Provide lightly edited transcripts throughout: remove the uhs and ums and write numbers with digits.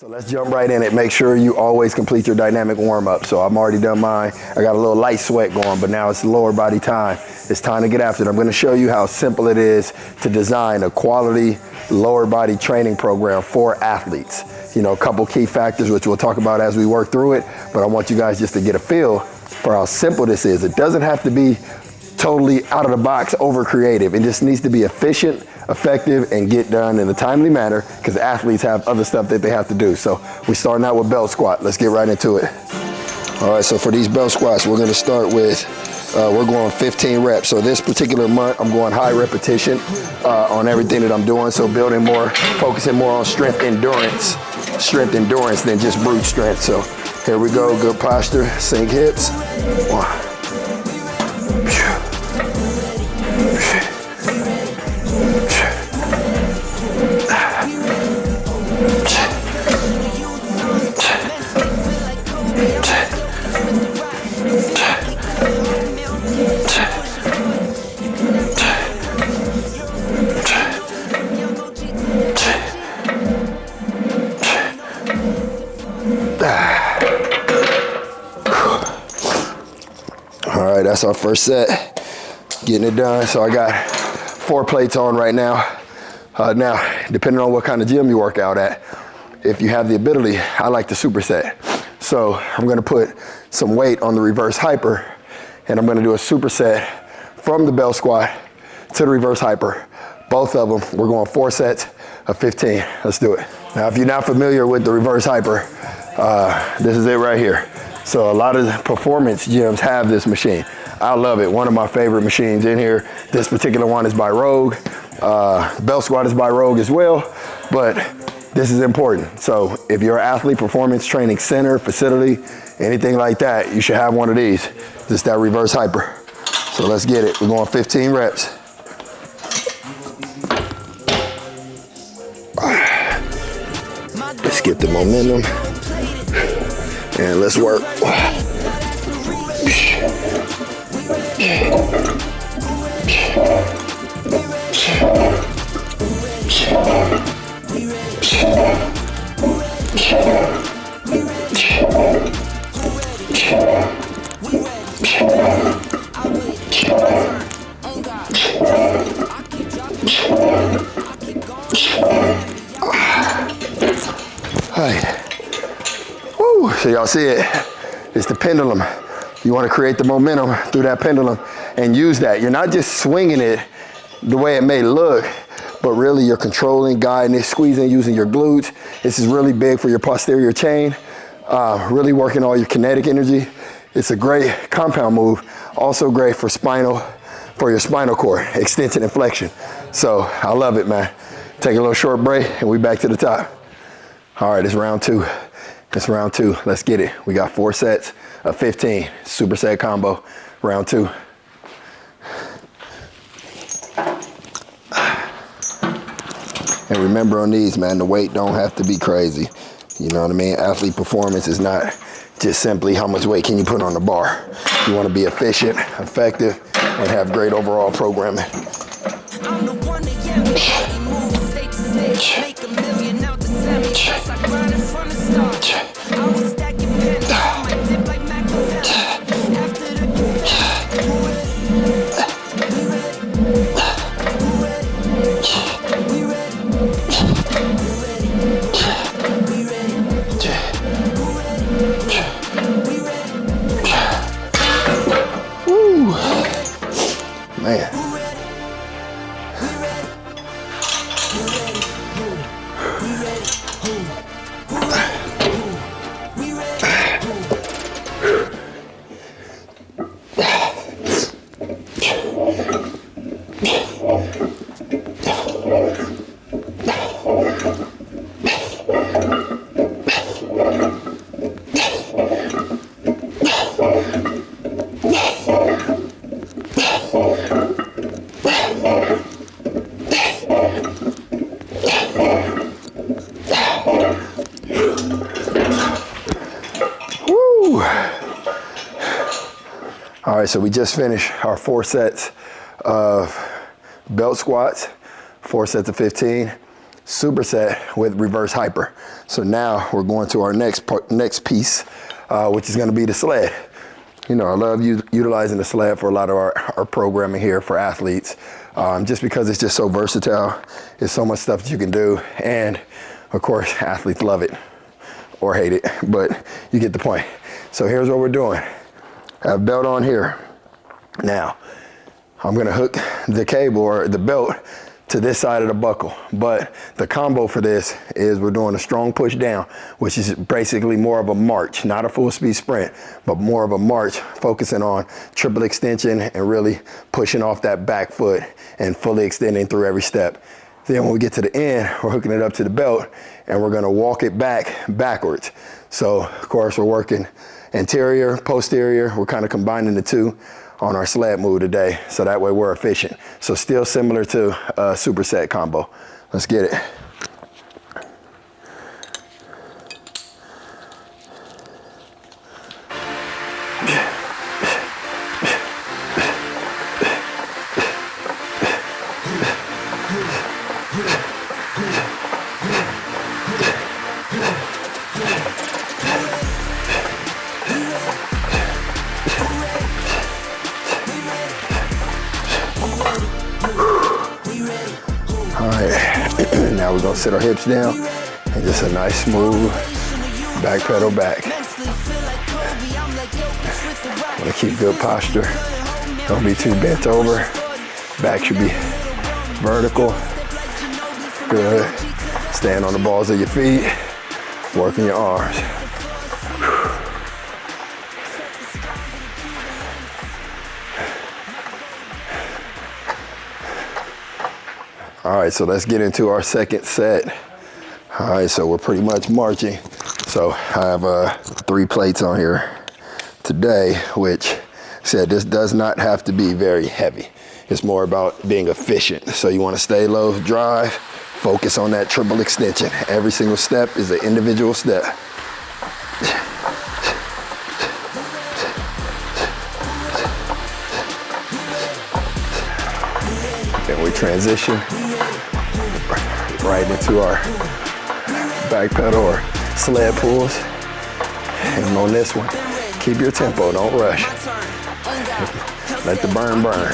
So let's jump right in it. Make sure you always complete your dynamic warm-up. So I'm already done mine. I got a little light sweat going, but now it's lower body time. It's time to get after it. I'm gonna show you how simple it is to design a quality lower body training program for athletes. You know, a couple key factors, which we'll talk about as we work through it, but I want you guys just to get a feel for how simple this is. It doesn't have to be totally out of the box, over creative. It just needs to be efficient, effective, and get done in a timely manner, because athletes have other stuff that they have to do. So we're starting out with belt squat. Let's get right into it. All right, so for these belt squats, we're gonna start with, we're going 15 reps. So this particular month, I'm going high repetition on everything that I'm doing. So building more, focusing more on strength endurance than just brute strength. So here we go, good posture, sink hips. One. All right, that's our first set. Getting it done. So I got 4 plates on right now. Now, depending on what kind of gym you work out at, if you have the ability, I like to superset. So I'm gonna put some weight on the reverse hyper, and I'm gonna do a superset from the belt squat to the reverse hyper. Both of them, we're going 4 sets of 15. Let's do it. Now, if you're not familiar with the reverse hyper, this is it right here. So a lot of performance gyms have this machine. I love it. One of my favorite machines in here. This particular one is by Rogue. Belt squat is by Rogue as well, but this is important. So if you're an athlete performance training center, facility, anything like that, you should have one of these. Just that reverse hyper. So let's get it. We're going 15 reps. Let's get the momentum. And let's work. Woo. So y'all see it? It's the pendulum. You want to create the momentum through that pendulum and use that. You're not just swinging it the way it may look, but really you're controlling, guiding it, squeezing, using your glutes. This is really big for your posterior chain, really working all your kinetic energy. It's a great compound move, also great for your spinal cord, extension and flexion. So I love it, man. Take a little short break and we back to the top. All right, it's round 2. It's round 2. Let's get it. We got 4 sets of 15. Superset combo, round 2. And remember on these, man, the weight don't have to be crazy. You know what I mean? Athlete performance is not just simply how much weight can you put on the bar. You want to be efficient, effective, and have great overall programming. Man. All right, so we just finished our 4 sets of belt squats, 4 sets of 15. superset with reverse hyper. So now we're going to our next piece, which is going to be the sled. You know, I love utilizing the sled for a lot of our programming here for athletes, just because it's just so versatile. There's so much stuff that you can do. And of course, athletes love it or hate it, but you get the point. So here's what we're doing. I have belt on here. Now, I'm gonna hook the cable or the belt to this side of the buckle. But the combo for this is we're doing a strong push down, which is basically more of a march, not a full speed sprint, but more of a march, focusing on triple extension and really pushing off that back foot and fully extending through every step. Then when we get to the end, we're hooking it up to the belt and we're gonna walk it backwards. So of course we're working anterior, posterior, we're kind of combining the two on our sled move today, so that way we're efficient. So still similar to a superset combo. Let's get it. Now we're gonna sit our hips down and just a nice smooth back pedal back. Wanna keep good posture. Don't be too bent over. Back should be vertical. Good. Stand on the balls of your feet. Working your arms. All right, so let's get into our second set. All right, so we're pretty much marching. So I have 3 plates on here today, which said this does not have to be very heavy. It's more about being efficient. So you want to stay low, drive, focus on that triple extension. Every single step is an individual step. Then we transition right into our back pedal or sled pulls. And on this one, keep your tempo, don't rush. Let the burn burn.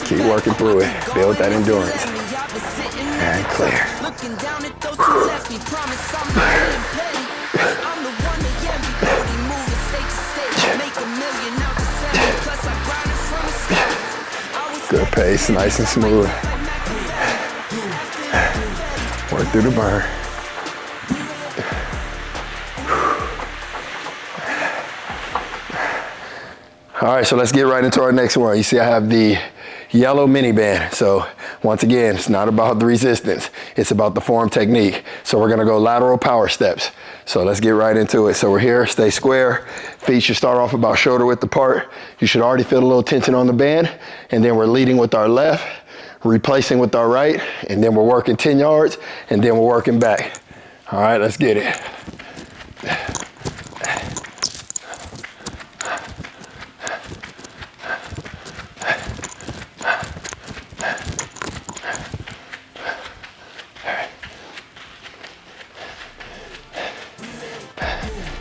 Keep working through it, build that endurance. And clear. Good pace, nice and smooth. Work through the burn. All right, so let's get right into our next one. You see I have the yellow mini band. So once again, it's not about the resistance, it's about the form technique. So we're gonna go lateral power steps. So let's get right into it. So we're here, stay square. Feet should start off about shoulder width apart. You should already feel a little tension on the band. And then we're leading with our left, replacing with our right, and then we're working 10 yards, and then we're working back. All right, let's get it.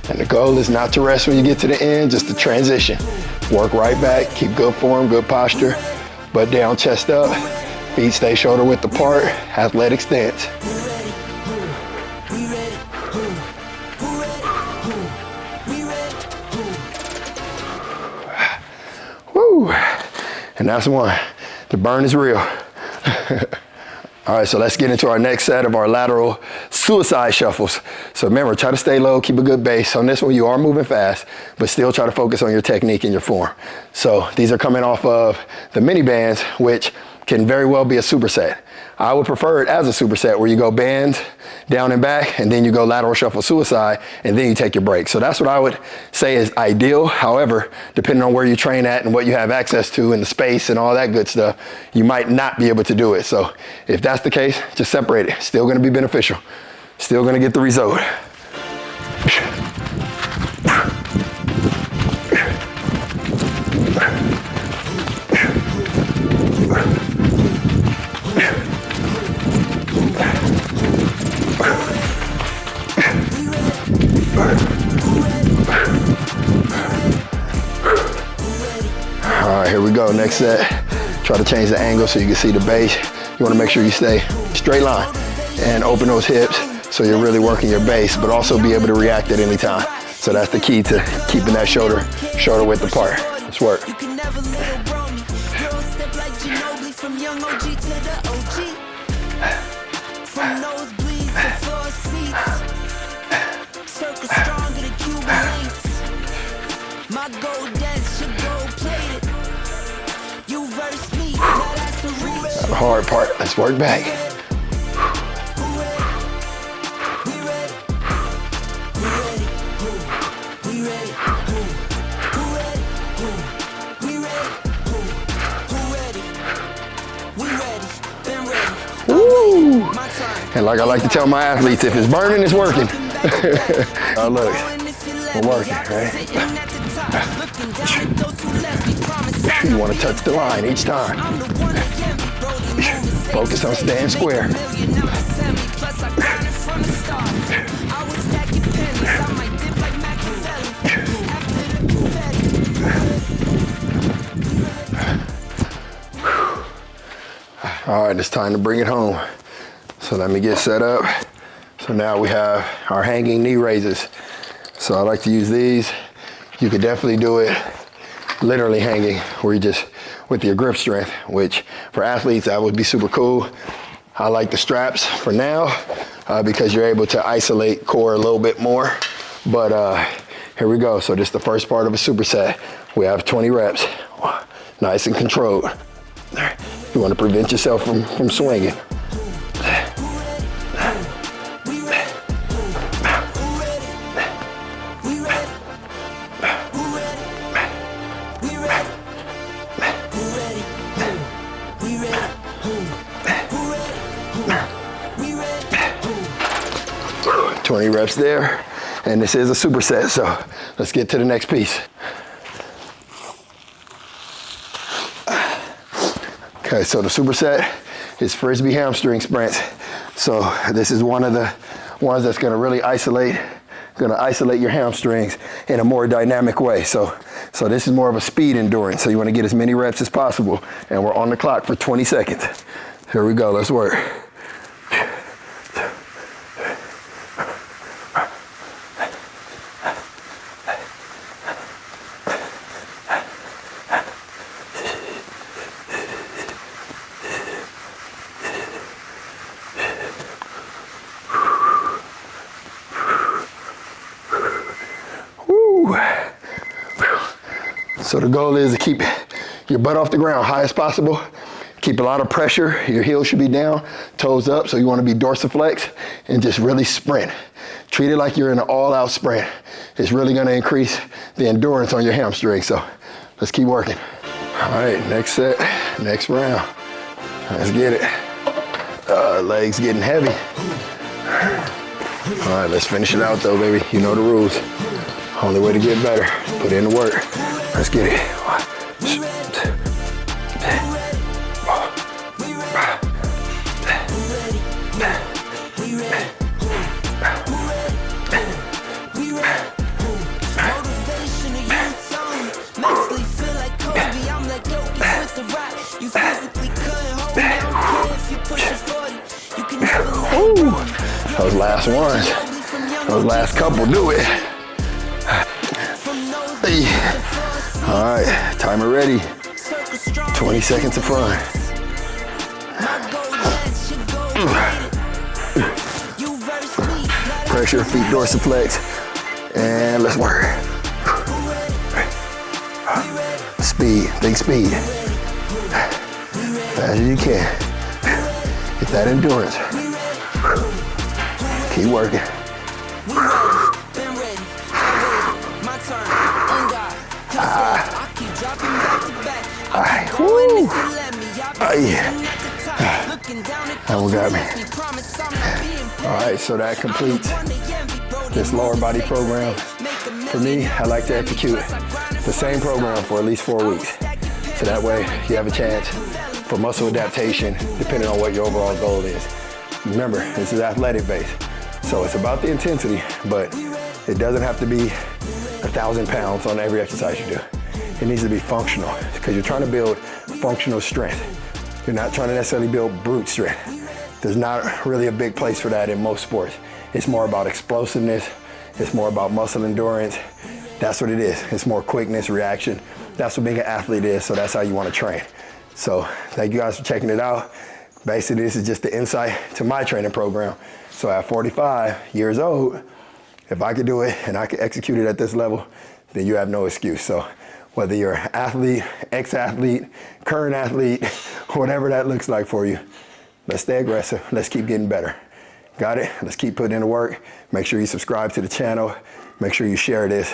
And the goal is not to rest when you get to the end, just to transition. Work right back, keep good form, good posture, butt down, chest up, feet stay shoulder width apart, athletic stance. Woo! And that's one. The burn is real. All right, so let's get into our next set of our lateral suicide shuffles. So remember, try to stay low, keep a good base. On this one, you are moving fast, but still try to focus on your technique and your form. So these are coming off of the mini bands, which can very well be a superset. I would prefer it as a superset where you go band, down and back, and then you go lateral shuffle suicide, and then you take your break. So that's what I would say is ideal. However, depending on where you train at and what you have access to and the space and all that good stuff, you might not be able to do it. So if that's the case, just separate it. Still gonna be beneficial. Still gonna get the result. here we go, next set. Try to change the angle so you can see the base. You wanna make sure you stay straight line and open those hips so you're really working your base, but also be able to react at any time. So that's the key to keeping that shoulder width apart. Let's work. The hard part, let's work back. Woo! And like I like to tell my athletes, if it's burning, it's working. Oh, look, we're working, right? You want to touch the line each time. Focus on staying square. All right, it's time to bring it home. So let me get set up. So now we have our hanging knee raises. So I like to use these. You could definitely do it literally hanging, where you just, with your grip strength, which for athletes, that would be super cool. I like the straps for now because you're able to isolate core a little bit more. But here we go. So this is the first part of a superset. We have 20 reps, nice and controlled. You want to prevent yourself from swinging. $20 reps there, and this is a superset, so let's get to the next piece. Okay, so the superset is frisbee hamstring sprints. So this is one of the ones that's gonna really isolate your hamstrings in a more dynamic way. So this is more of a speed endurance. So you wanna get as many reps as possible, and we're on the clock for 20 seconds. Here we go, let's work. So the goal is to keep your butt off the ground high as possible. Keep a lot of pressure. Your heels should be down, toes up. So you want to be dorsiflex and just really sprint. Treat it like you're in an all-out sprint. It's really going to increase the endurance on your hamstring. So let's keep working. All right, next set, next round. Let's get it. Legs getting heavy. All right, let's finish it out though, baby. You know the rules. Only way to get better, put in the work. Let's get it. Ooh, those last ones, those last couple do it. Hey. All right, timer ready. 20 seconds of fun. Pressure, feet dorsiflex, and let's work. Speed, think speed. Fast as you can. Get that endurance. Keep working. Woo. That one got me. All right, so that completes this lower body program. For me, I like to execute the same program for at least 4 weeks. So that way you have a chance for muscle adaptation depending on what your overall goal is. Remember, this is athletic based. So it's about the intensity, but it doesn't have to be 1,000 pounds on every exercise you do. It needs to be functional because you're trying to build functional strength. You're not trying to necessarily build brute strength. There's not really a big place for that in most sports. It's more about explosiveness. It's more about muscle endurance. That's what it is. It's more quickness, reaction. That's what being an athlete is, so that's how you want to train. So thank you guys for checking it out. Basically, this is just the insight to my training program. So at 45 years old, if I could do it and I could execute it at this level, then you have no excuse. So whether you're an athlete, ex-athlete, current athlete, whatever that looks like for you, let's stay aggressive. Let's keep getting better. Got it? Let's keep putting in the work. Make sure you subscribe to the channel. Make sure you share this.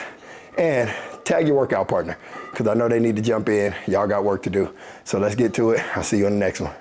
And tag your workout partner, because I know they need to jump in. Y'all got work to do. So let's get to it. I'll see you on the next one.